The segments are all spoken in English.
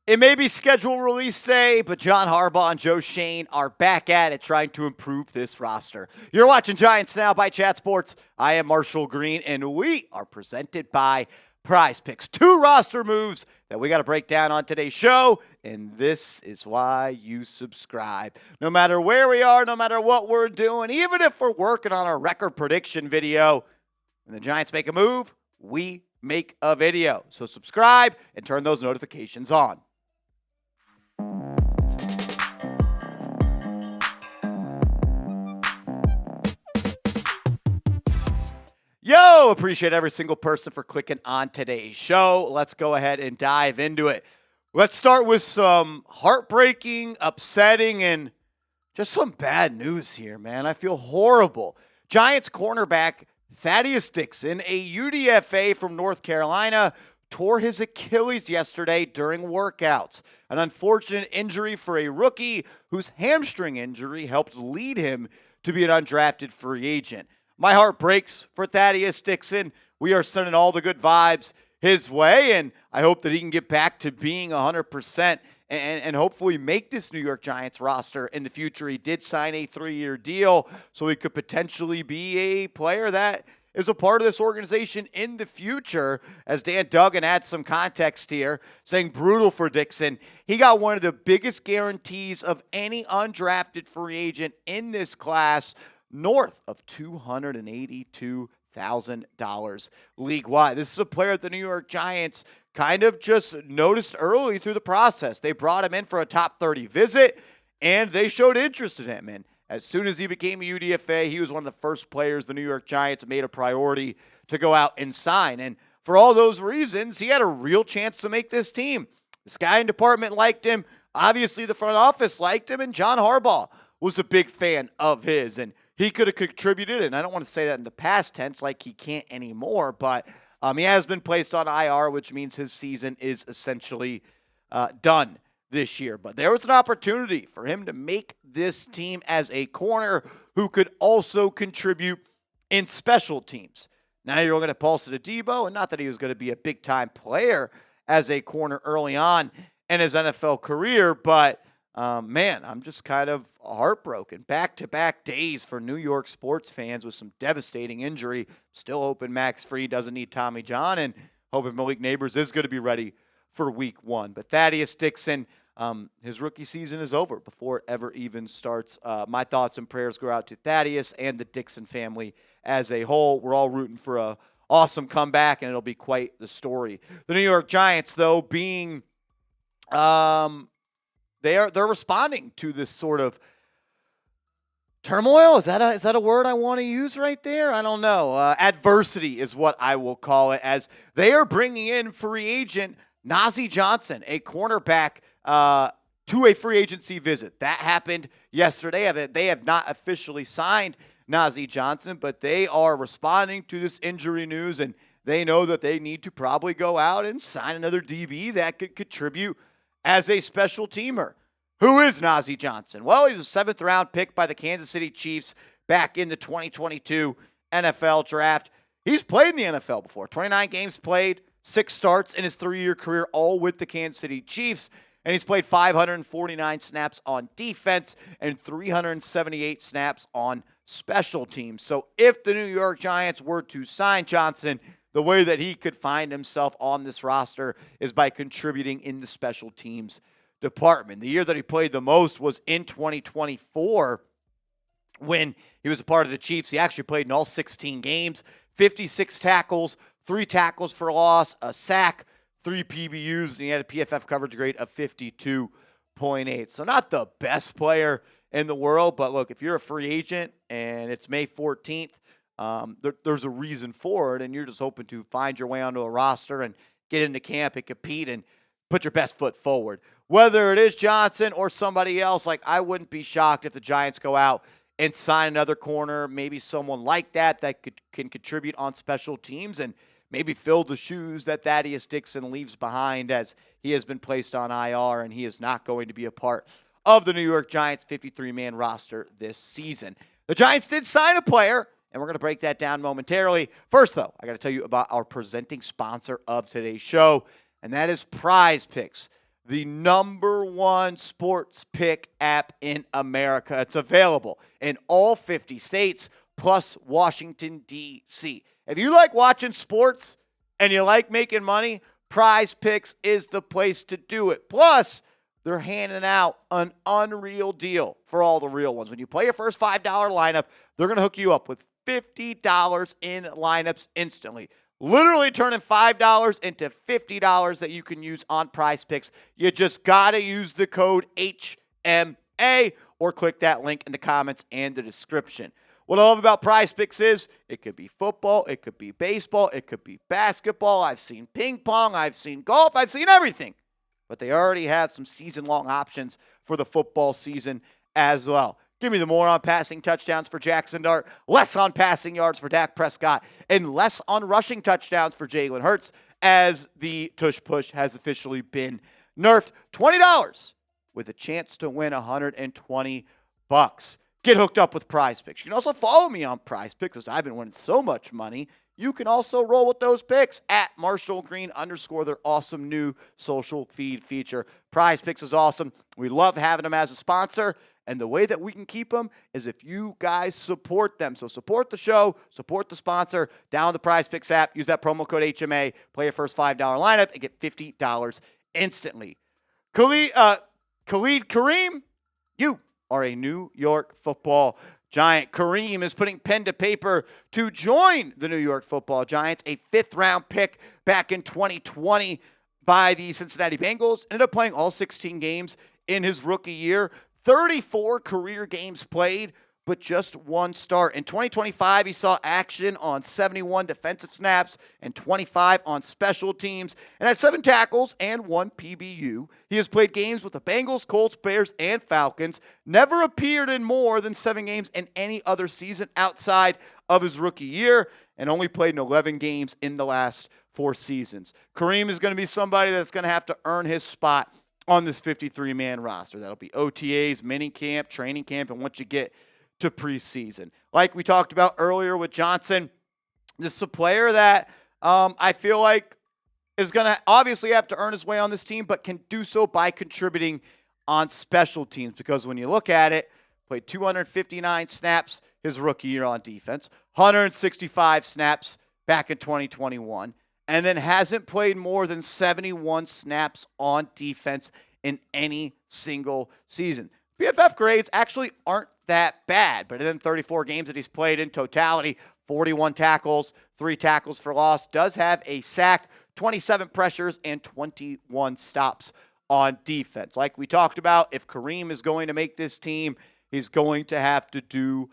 It may be scheduled release day, but John Harbaugh and Joe Schoen are back at it trying to improve this roster. You're watching Giants Now by Chat Sports. I am Marshall Green, and we are presented by Prize Picks. 2 roster moves that we got to break down on today's show, and this is why you subscribe. No matter where we are, no matter what we're doing, even if we're working on our record prediction video, when the Giants make a move, we make a video. So subscribe and turn those notifications on. Yo, appreciate every single person for clicking on today's show. Let's go ahead and dive into it. Let's start with some heartbreaking, upsetting, and just some bad news here, man. I feel horrible. Giants cornerback Thaddeus Dixon, a UDFA from North Carolina, tore his Achilles yesterday during workouts. An unfortunate injury for a rookie whose hamstring injury helped lead him to be an undrafted free agent. My heart breaks for Thaddeus Dixon. We are sending all the good vibes his way, and I hope that he can get back to being 100% and hopefully make this New York Giants roster in the future. He did sign a 3-year deal, so he could potentially be a player that is a part of this organization in the future. As Dan Duggan adds some context here, saying brutal for Dixon. He got one of the biggest guarantees of any undrafted free agent in this class, north of $282,000 league-wide. This is a player that the New York Giants kind of just noticed early through the process. They brought him in for a top 30 visit, and they showed interest in him. And as soon as he became a UDFA, he was one of the first players the New York Giants made a priority to go out and sign. And for all those reasons, he had a real chance to make this team. The scouting department liked him. Obviously, the front office liked him, and John Harbaugh was a big fan of his. And he could have contributed, and I don't want to say that in the past tense like he can't anymore, but he has been placed on IR, which means his season is essentially done this year. But there was an opportunity for him to make this team as a corner who could also contribute in special teams. Now you're looking at Paulson Adebo, and not that he was going to be a big-time player as a corner early on in his NFL career, but man, I'm just kind of heartbroken. Back-to-back days for New York sports fans with some devastating injury. Still hoping Max Fried doesn't need Tommy John, and hoping Malik Neighbors is going to be ready for week 1. But Thaddeus Dixon, his rookie season is over before it ever even starts. My thoughts and prayers go out to Thaddeus and the Dixon family as a whole. We're all rooting for an awesome comeback, and it'll be quite the story. The New York Giants, though, being they're responding to this sort of turmoil. Is that a word I want to use right there? I don't know. Adversity is what I will call it, as they are bringing in free agent Nazeeh Johnson, a cornerback, to a free agency visit. That happened yesterday. They have not officially signed Nazeeh Johnson, but they are responding to this injury news, and they know that they need to probably go out and sign another DB that could contribute as a special teamer. Who is Nazeeh Johnson? Well, he was a 7th-round pick by the Kansas City Chiefs back in the 2022 NFL draft. He's played in the NFL before. 29 games played, 6 starts in his 3-year career, all with the Kansas City Chiefs. And he's played 549 snaps on defense and 378 snaps on special teams. So if the New York Giants were to sign Johnson, the way that he could find himself on this roster is by contributing in the special teams department. The year that he played the most was in 2024 when he was a part of the Chiefs. He actually played in all 16 games, 56 tackles, 3 tackles for loss, a sack, 3 PBUs, and he had a PFF coverage grade of 52.8. So not the best player in the world, but look, if you're a free agent and it's May 14th, there's a reason for it, and you're just hoping to find your way onto a roster and get into camp and compete and put your best foot forward. Whether it is Johnson or somebody else, like, I wouldn't be shocked if the Giants go out and sign another corner, maybe someone like that can contribute on special teams and maybe fill the shoes that Thaddeus Dixon leaves behind, as he has been placed on IR and he is not going to be a part of the New York Giants 53-man roster this season. The Giants did sign a player, and we're going to break that down momentarily. First, though, I got to tell you about our presenting sponsor of today's show, and that is Prize Picks. the #1 sports pick app in America. It's available in all 50 states plus Washington, D.C. If you like watching sports and you like making money, Prize Picks is the place to do it. Plus, they're handing out an unreal deal for all the real ones. When you play your first $5 lineup, they're going to hook you up with $50 in lineups instantly. Literally turning $5 into $50 that you can use on Prize Picks. You just got to use the code HMA or click that link in the comments and the description. What I love about Prize Picks is it could be football, it could be baseball, it could be basketball. I've seen ping pong, I've seen golf, I've seen everything. But they already have some season-long options for the football season as well. Give me the more on passing touchdowns for Jackson Dart, less on passing yards for Dak Prescott, and less on rushing touchdowns for Jalen Hurts as the tush push has officially been nerfed. $20 with a chance to win $120. Get hooked up with Prize Picks. You can also follow me on Prize Picks because I've been winning so much money. You can also roll with those picks at @MarshallGreen_, their awesome new social feed feature. Prize Picks is awesome. We love having them as a sponsor. And the way that we can keep them is if you guys support them. So support the show, support the sponsor, download the Prize Picks app, use that promo code HMA, play your first $5 lineup, and get $50 instantly. Khalid Kareem, you are a New York Football Giant. Kareem is putting pen to paper to join the New York Football Giants, a 5th-round pick back in 2020 by the Cincinnati Bengals. Ended up playing all 16 games in his rookie year. 34 career games played, but just 1 start. In 2025, he saw action on 71 defensive snaps and 25 on special teams, and had 7 tackles and 1 PBU. He has played games with the Bengals, Colts, Bears, and Falcons. Never appeared in more than 7 games in any other season outside of his rookie year, and only played in 11 games in the last 4 seasons. Kareem is going to be somebody that's going to have to earn his spot on this 53-man roster. That'll be OTAs, mini camp, training camp, and once you get to preseason. Like we talked about earlier with Johnson, this is a player that I feel like is going to obviously have to earn his way on this team, but can do so by contributing on special teams. Because when you look at it, played 259 snaps his rookie year on defense, 165 snaps back in 2021, and then hasn't played more than 71 snaps on defense in any single season. PFF grades actually aren't that bad, but in 34 games that he's played in totality, 41 tackles, 3 tackles for loss, does have a sack, 27 pressures, and 21 stops on defense. Like we talked about, if Kareem is going to make this team, he's going to have to do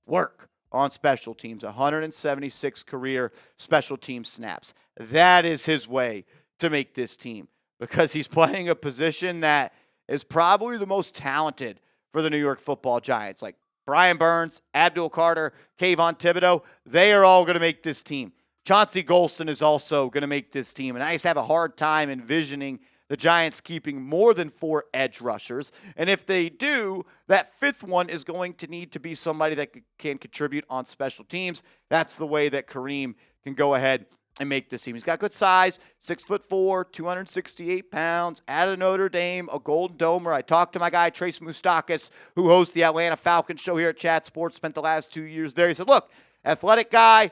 work on special teams, 176 career special team snaps. That is his way to make this team because he's playing a position that is probably the most talented for the New York Football Giants. Like Brian Burns, Abdul Carter, Kayvon Thibodeau, they are all going to make this team. Chauncey Golston is also going to make this team. And I just have a hard time envisioning the Giants keeping more than 4 edge rushers. And if they do, that 5th one is going to need to be somebody that can contribute on special teams. That's the way that Kareem can go ahead and make this team. He's got good size, 6'4", 268 pounds, out of Notre Dame, a Golden Domer. I talked to my guy, Trace Moustakis, who hosts the Atlanta Falcons show here at Chat Sports, spent the last 2 years there. He said, look, athletic guy,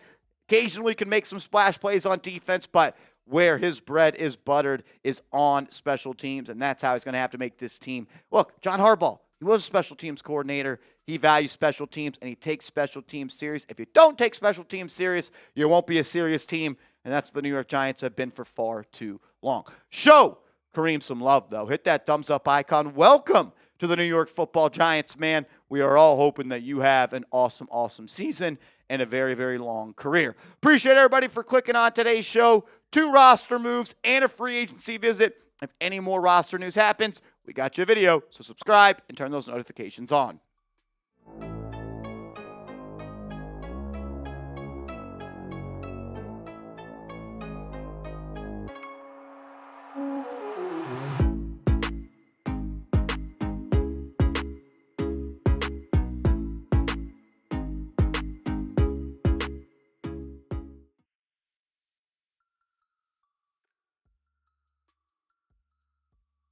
occasionally can make some splash plays on defense, but where his bread is buttered is on special teams, and that's how he's going to have to make this team. Look, John Harbaugh, he was a special teams coordinator. He values special teams, and he takes special teams serious. If you don't take special teams serious, you won't be a serious team, and that's what the New York Giants have been for far too long. Show Kareem some love, though. Hit that thumbs up icon. Welcome to the New York Football Giants, man. We are all hoping that you have an awesome, awesome season and a very, very long career. Appreciate everybody for clicking on today's show. 2 roster moves and a free agency visit. If any more roster news happens, we got you a video, so subscribe and turn those notifications on.